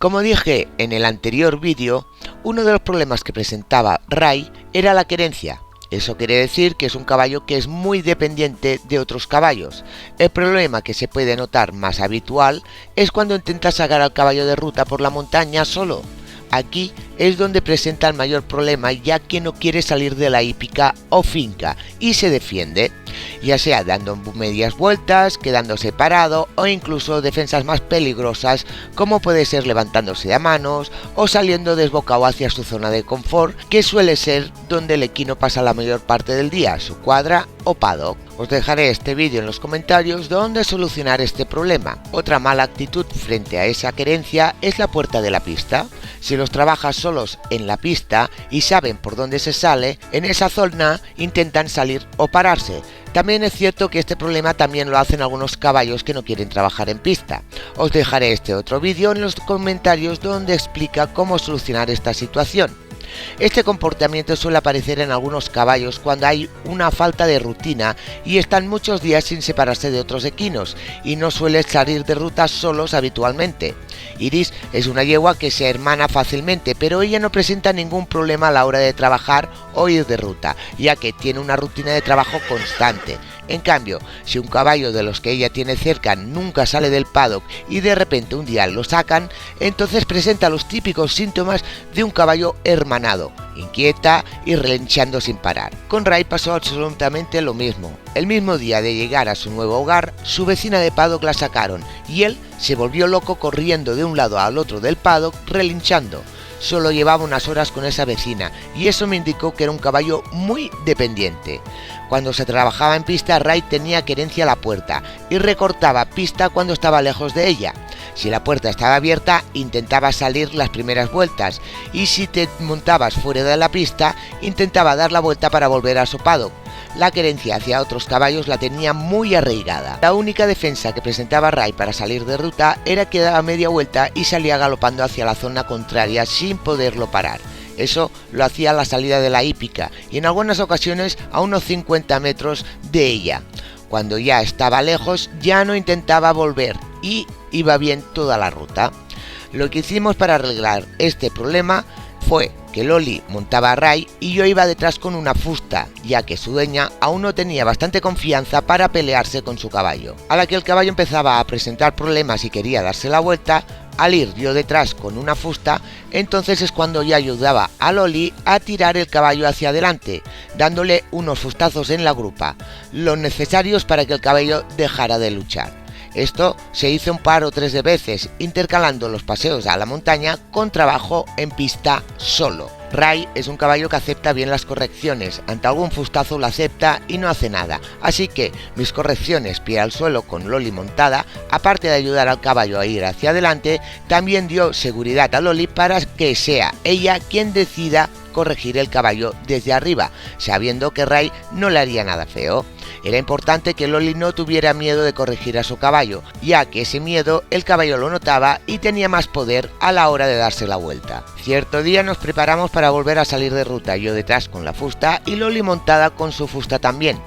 Como dije en el anterior vídeo, uno de los problemas que presentaba Ray era la querencia. Eso quiere decir que es un caballo que es muy dependiente de otros caballos. El problema que se puede notar más habitual es cuando intenta sacar al caballo de ruta por la montaña solo. Aquí es donde presenta el mayor problema, ya que no quiere salir de la hípica o finca y se defiende, ya sea dando medias vueltas, quedándose parado o incluso defensas más peligrosas como puede ser levantándose a manos o saliendo desbocado hacia su zona de confort, que suele ser donde el equino pasa la mayor parte del día, su cuadra o paddock. Os dejaré este vídeo en los comentarios donde solucionar este problema. Otra mala actitud frente a esa querencia es la puerta de la pista. Si los trabajas solos en la pista y saben por dónde se sale, en esa zona intentan salir o pararse. También es cierto que este problema también lo hacen algunos caballos que no quieren trabajar en pista. Os dejaré este otro vídeo en los comentarios donde explica cómo solucionar esta situación. Este comportamiento suele aparecer en algunos caballos cuando hay una falta de rutina y están muchos días sin separarse de otros equinos y no suelen salir de ruta solos habitualmente. Iris es una yegua que se hermana fácilmente, pero ella no presenta ningún problema a la hora de trabajar o ir de ruta, ya que tiene una rutina de trabajo constante. En cambio, si un caballo de los que ella tiene cerca nunca sale del paddock y de repente un día lo sacan, entonces presenta los típicos síntomas de un caballo hermanado, inquieta y relinchando sin parar. Con Ray pasó absolutamente lo mismo. El mismo día de llegar a su nuevo hogar, su vecina de paddock la sacaron y él se volvió loco corriendo de un lado al otro del paddock relinchando. Solo llevaba unas horas con esa vecina y eso me indicó que era un caballo muy dependiente. Cuando se trabajaba en pista, Ray tenía querencia a la puerta y recortaba pista cuando estaba lejos de ella. Si la puerta estaba abierta, intentaba salir las primeras vueltas y si te montabas fuera de la pista, intentaba dar la vuelta para volver a su paddock. La querencia hacia otros caballos la tenía muy arraigada. La única defensa que presentaba Ray para salir de ruta era que daba media vuelta y salía galopando hacia la zona contraria sin poderlo parar. Eso lo hacía a la salida de la hípica y en algunas ocasiones a unos 50 metros de ella. Cuando ya estaba lejos ya no intentaba volver y iba bien toda la ruta. Lo que hicimos para arreglar este problema fue que Loli montaba a Ray y yo iba detrás con una fusta, ya que su dueña aún no tenía bastante confianza para pelearse con su caballo. A la que el caballo empezaba a presentar problemas y quería darse la vuelta, al ir yo detrás con una fusta, entonces es cuando yo ayudaba a Loli a tirar el caballo hacia adelante, dándole unos fustazos en la grupa, los necesarios para que el caballo dejara de luchar. Esto se hizo un par o tres de veces, intercalando los paseos a la montaña con trabajo en pista solo. Ray es un caballo que acepta bien las correcciones, ante algún fustazo lo acepta y no hace nada, así que mis correcciones pie al suelo con Loli montada, aparte de ayudar al caballo a ir hacia adelante, también dio seguridad a Loli para que sea ella quien decida corregir el caballo desde arriba, sabiendo que Ray no le haría nada feo. Era importante que Loli no tuviera miedo de corregir a su caballo, ya que ese miedo el caballo lo notaba y tenía más poder a la hora de darse la vuelta. Cierto día nos preparamos para volver a salir de ruta, yo detrás con la fusta y Loli montada con su fusta también.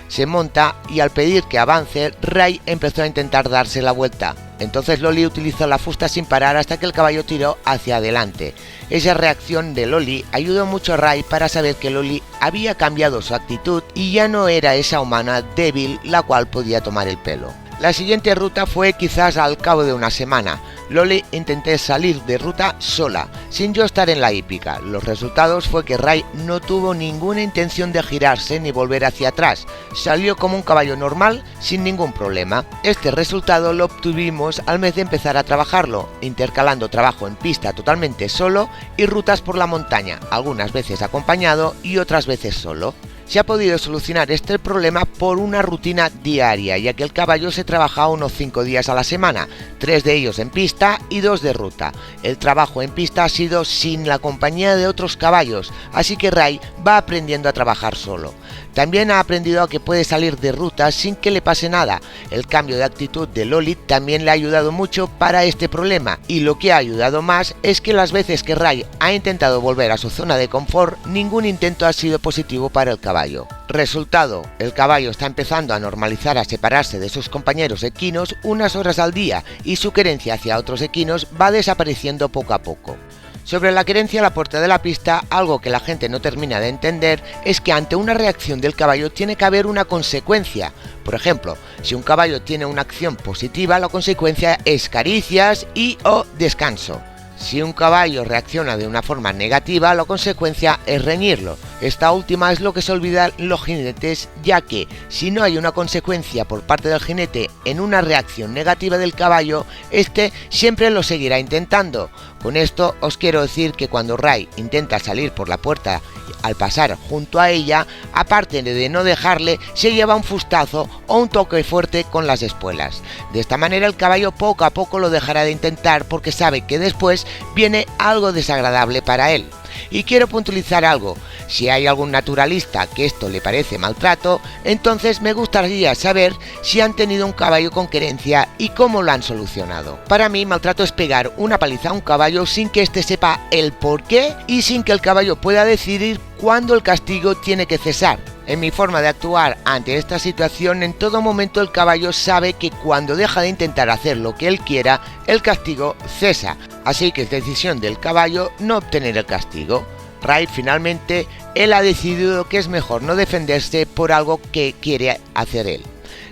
Se monta y al pedir que avance, Ray empezó a intentar darse la vuelta. Entonces Loli utilizó la fusta sin parar hasta que el caballo tiró hacia adelante. Esa reacción de Loli ayudó mucho a Ray para saber que Loli había cambiado su actitud y ya no era esa humana débil la cual podía tomar el pelo. La siguiente ruta fue quizás al cabo de una semana. Loli intenté salir de ruta sola, sin yo estar en la hípica. Los resultados fue que Ray no tuvo ninguna intención de girarse ni volver hacia atrás. Salió como un caballo normal, sin ningún problema. Este resultado lo obtuvimos al mes de empezar a trabajarlo, intercalando trabajo en pista totalmente solo y rutas por la montaña, algunas veces acompañado y otras veces solo. Se ha podido solucionar este problema por una rutina diaria, ya que el caballo se trabaja unos 5 días a la semana, 3 de ellos en pista y 2 de ruta. El trabajo en pista ha sido sin la compañía de otros caballos, así que Ray va aprendiendo a trabajar solo. También ha aprendido a que puede salir de ruta sin que le pase nada. El cambio de actitud de Loli también le ha ayudado mucho para este problema, y lo que ha ayudado más es que las veces que Ray ha intentado volver a su zona de confort, ningún intento ha sido positivo para el caballo. Resultado, el caballo está empezando a normalizar a separarse de sus compañeros equinos unas horas al día y su querencia hacia otros equinos va desapareciendo poco a poco. Sobre la querencia a la puerta de la pista, algo que la gente no termina de entender es que ante una reacción del caballo tiene que haber una consecuencia. Por ejemplo, si un caballo tiene una acción positiva, la consecuencia es caricias y o descanso. Si un caballo reacciona de una forma negativa, la consecuencia es reñirlo. Esta última es lo que se olvidan los jinetes, ya que si no hay una consecuencia por parte del jinete en una reacción negativa del caballo, este siempre lo seguirá intentando. Con esto os quiero decir que cuando Ray intenta salir por la puerta al pasar junto a ella, aparte de no dejarle, se lleva un fustazo o un toque fuerte con las espuelas. De esta manera el caballo poco a poco lo dejará de intentar porque sabe que después viene algo desagradable para él. Y quiero puntualizar algo, si hay algún naturalista que esto le parece maltrato, entonces me gustaría saber si han tenido un caballo con querencia y cómo lo han solucionado. Para mí, maltrato es pegar una paliza a un caballo sin que éste sepa el por qué y sin que el caballo pueda decidir cuándo el castigo tiene que cesar. En mi forma de actuar ante esta situación, en todo momento el caballo sabe que cuando deja de intentar hacer lo que él quiera, el castigo cesa, así que es decisión del caballo no obtener el castigo. Ray finalmente, él ha decidido que es mejor no defenderse por algo que quiere hacer él.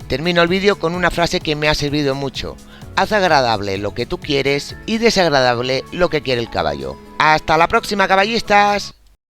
Termino el vídeo con una frase que me ha servido mucho: haz agradable lo que tú quieres y desagradable lo que quiere el caballo. ¡Hasta la próxima, caballistas!